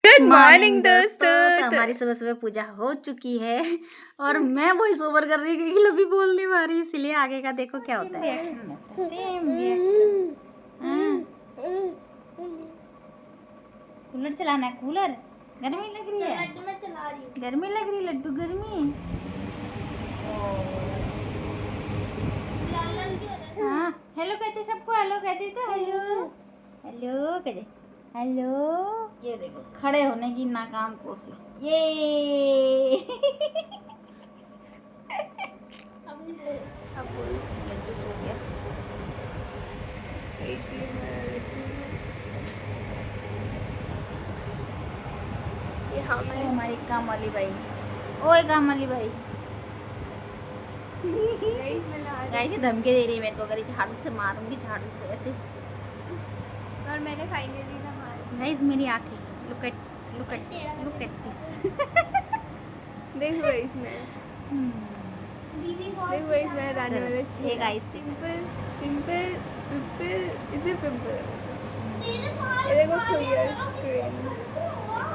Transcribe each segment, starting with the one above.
Good morning दोस्तों। तो हमारी सुबह सुबह पूजा हो चुकी है और मैं वॉइस ओवर कर रही हूँ, लभी बोल नहीं पा रही, इसलिए आगे का देखो क्या होता है। Same reaction. कूलर चलाना है, कूलर गर्मी लग रही है, लड्डू मैं चला रही हूँ। गर्मी लग रही है, लड्डू गर्मी। हाँ हेलो कहते सबको, हेलो कहते तो हेलो हेलो कहते हेलो। ये देखो खड़े होने की नाकाम कोशिश, ये अब बोल। लड्डू सो गया। ये हमें ओ हमारी काम वाली भाई, ओए काम वाली भाई गाइस ये धमकी दे रही है मेरे को, अगर ये झाड़ू से मारूंगी, झाड़ू से ऐसे। और मैंने फाइनली ना मारा। गाइस मेरी आंखें, लुक एट दिस। देखो इसमें, देखो इसमें रानी वाला ये गाइस पिंपल पिंपल पिंपल, इधर पिंपल। ये देखो क्लियर स्क्रीन।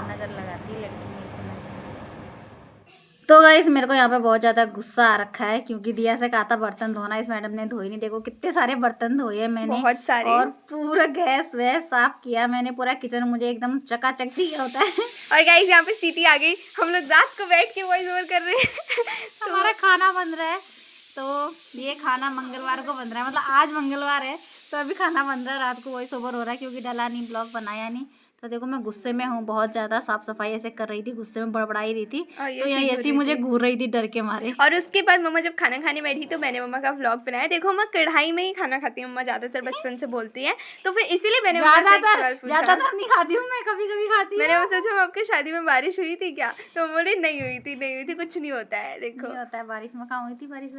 नजर लगाती है लड़की मेरे को नजर। तो गाइस मेरे को यहाँ पे बहुत ज्यादा गुस्सा आ रखा है क्योंकि दिया से कहा था बर्तन धोना, इस मैडम ने धोई नहीं। देखो कितने सारे बर्तन धोए हैं मैंने, बहुत सारे। और पूरा गैस वैस साफ किया मैंने, पूरा किचन मुझे एकदम चकाचक दिया होता है। और गाइस यहाँ पे सीटी आ गई, हम लोग रात को बैठ के वॉइस ओवर कर रहे हैं। तो हमारा खाना बन रहा है, तो ये खाना मंगलवार को बन रहा है, मतलब आज मंगलवार है तो अभी खाना बन रहा है, रात को वॉइस ओवर हो रहा है क्योंकि डाला नहीं, ब्लॉग बनाया नहीं। तो देखो मैं गुस्से में हूँ बहुत ज्यादा, साफ सफाई ऐसे कर रही थी, गुस्से में बड़बड़ा ही रही थी, तो ये ऐसी मुझे घूर रही थी डर के मारे। और उसके बाद मम्मा जब खाना खाने बैठी तो मैंने मम्मा का व्लॉग बनाया। देखो मम्मा कढ़ाई में ही खाना खाती है, मम्मा ज्यादातर बचपन से बोलती है, तो फिर इसीलिए मैंने मम्मा से एक सवाल पूछा। ज्यादातर नहीं खाती हूँ मैं, कभी कभी खाती हूँ। मैंने सोचा हम आपके शादी में बारिश हुई थी क्या, तो बोले नहीं हुई थी, कुछ नहीं होता है। देखो नहीं होता है बारिश में, कहाँ हुई थी बारिश।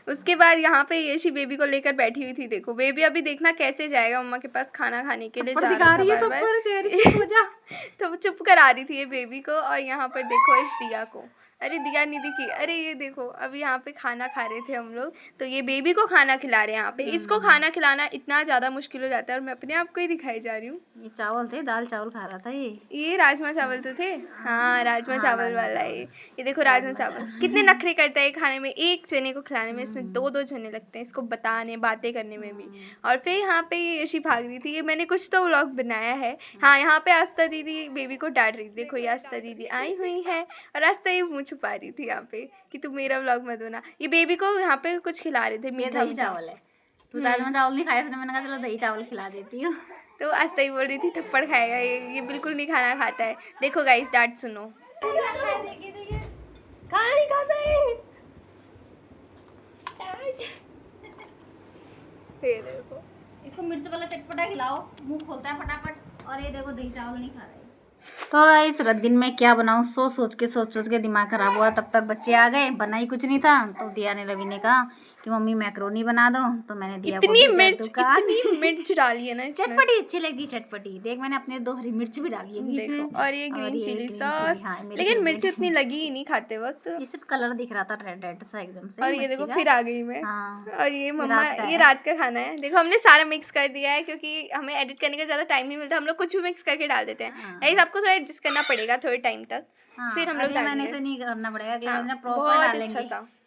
उसके बाद यहाँ पे यशी बेबी को लेकर बैठी हुई थी। देखो बेबी अभी देखना कैसे जाएगा मम्मा के पास खाना खाने के लिए, जा रहा था बार-बार। तो चुप करा रही थी ये बेबी को। और यहाँ पर देखो इस दिया को, अरे दिया नहीं दिखी, अरे ये देखो अभी यहाँ पे खाना खा रहे थे हम लोग, तो ये बेबी को खाना खिला रहे हैं यहाँ पे। इसको खाना खिलाना इतना ज़्यादा मुश्किल हो जाता है, और मैं अपने आप को ही दिखाई जा रही हूँ। ये चावल थे, दाल चावल खा रहा था ये राजमा चावल तो थे। हाँ राजमा चावल वाला है ये देखो राजमा चावल। कितने नखरे करता है खाने में, एक जने को खिलाने में इसमें दो जने लगते हैं, इसको बताने बातें करने में भी। और फिर यहाँ पे ये यशी भाग रही थी, ये मैंने कुछ तो व्लॉग बनाया है। हाँ यहाँ पे आस्था दीदी बेबी को डांट रही थी। देखो ये आस्था दीदी आई हुई है, और आस्था ये मुँह छुपा रही थी यहाँ पे कि तुम मेरा व्लॉग मत बना। ये बेबी को यहाँ पे कुछ खिला रहे थे, मीठा चावल है। तू राजमा चावल नहीं खाया, मैंने कहा चलो दही चावल खिला देती हूँ। तो आस्था ही बोल रही थी थप्पड़ खाएगा ये बिल्कुल नहीं खाना खाता है। देखो गाइस डांट सुनो। खाना नहीं खाता है। ये देखो इसको मिर्च वाला चटपटा खिलाओ, मुंह खोलता है फटाफट, और ये देखो दही चावल नहीं खा रहा है। तो इस रात दिन में क्या बनाऊं, सोच सोच के दिमाग खराब हुआ। तब तक बच्चे आ गए, बना ही कुछ नहीं था, तो दिया ने रवि ने कहा कि मम्मी मैक्रोनी बना दो, तो मैंने दिया इतनी मिर्च डाली है ना इसमें। चटपटी अच्छी लगी, चटपटी देख मैंने अपने 2 हरी मिर्च भी डाली है बीच में, और ये ग्रीन चिली सॉस। लेकिन मिर्च इतनी लगी ही नहीं खाते वक्त, ये सिर्फ कलर दिख रहा था रेड सा एकदम से। और ये देखो फिर आ गई मैं। हाँ। और ये मम्मा ये रात का खाना है। देखो हमने सारा मिक्स कर दिया है क्योंकि हमें एडिट करने का ज्यादा टाइम नहीं मिलता, हम लोग कुछ भी मिक्स करके डाल देते हैं। गाइस आपको थोड़ा एडजस्ट करना पड़ेगा थोड़े टाइम तक। फिर हम लोग महीने से नहीं करना पड़ेगा, अगले महीने प्रॉपर डालेंगे,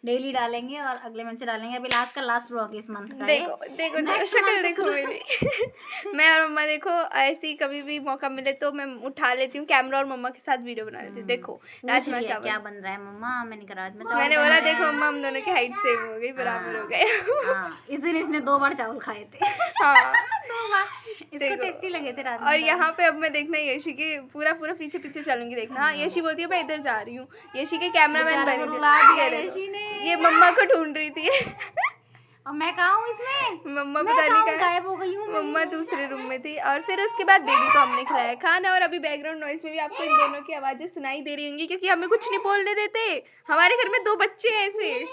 डेली डालेंगे, और अगले महीने से डालेंगे। अभी लास्ट का लास्ट व्लॉग इस मंथ का। देखो शक्ल देखो मेरी। मैं और मम्मा देखो ऐसे ही कभी भी मौका मिले तो मैं उठा लेती हूँ कैमरा और मम्मा के साथ वीडियो बना लेती हूँ। देखो राजमा चावल क्या बन रहा है मम्मा, मैंने कहा राजमा चावल। मैंने बोला देखो मम्मा हम दोनों की हाइट सेम हो गई, बराबर हो गए। इस दिन इसने 2 बार चावल खाए थे। हाँ 2 बार, इसको टेस्टी लगे थे रात में। और यहाँ पे अब मैं देखना यशी के पूरा पीछे चलूंगी देखना। हाँ यशी बोलती है मैं इधर जा रही हूँ, यशी के कैमरामैन बने थे, ये मम्मा को ढूंढ रही थी। और मैं कहाँ हूँ इसमें, मम्मा पता नहीं कहाँ गायब हो गई हूँ। मम्मा दूसरे रूम में थी। और फिर उसके बाद बेबी को हमने खिलाया खाना, और अभी बैकग्राउंड नॉइस में भी आपको इन दोनों की आवाजें सुनाई दे रही होंगी क्योंकि हमें कुछ नहीं बोलने देते। हमारे घर में 2 बच्चे हैं ऐसे।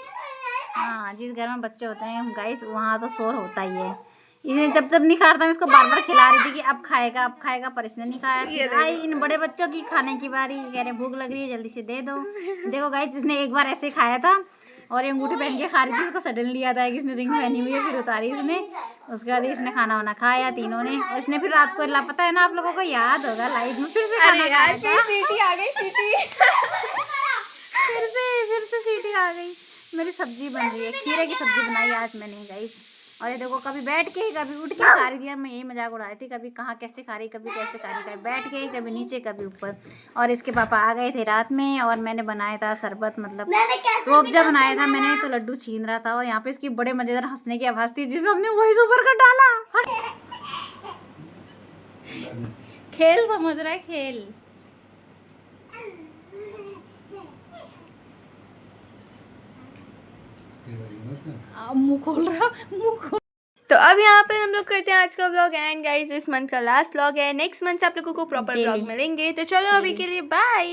हाँ जिस घर में बच्चे होते हैं गाइस वहाँ तो शोर होता ही है। इसे जब नहीं खाता मैं इसको बार खिला रही थी कि अब खाएगा, पर इसने नहीं खाया। आई इन बड़े बच्चों की खाने की बारी, कह रहे भूख लग रही है जल्दी से दे दो। देखो गाइस इसने एक बार ऐसे खाया था, और ये अंगूठी पहन के खा रही थी, उसको सडनली याद आया कि इसने रिंग पहनी हुई है, फिर उतारी इसने। उसके बाद इसने खाना वाना खाया तीनों ने, और इसने फिर रात को पता है ना आप लोगों को याद होगा लाइफ में फिर से खाना खाया था। सीटी आ गई, सीटी फिर से सीटी आ गई। मेरी सब्जी बन रही है, खीरे की सब्जी बनाई आज मैंने गाइस। और ये देखो कभी बैठ के ही कभी उठ के खा रही थी, मैं यही मजाक उड़ा रही थी, कभी कहाँ कैसे खा रही, कभी कैसे खा रही, कभी बैठ के ही कभी नीचे कभी ऊपर। और इसके पापा आ गए थे रात में, और मैंने बनाया था शरबत, मतलब रूअफ़ज़ा बनाया था मैंने, तो लड्डू छीन रहा था। और यहाँ पे इसकी बड़े मजेदार हंसने की आवाज़ थी जिसमें हमने वॉइस ओवर कर डाला। खेल समझ रहा है, खेल। मुंह खोल रहा, मुंह खोल। तो अब यहाँ पर हम लोग करते हैं आज का व्लॉग एंड गाइस इस मंथ का लास्ट व्लॉग है। नेक्स्ट मंथ से आप लोगों को प्रॉपर व्लॉग Daily. मिलेंगे। तो चलो अभी के लिए बाय।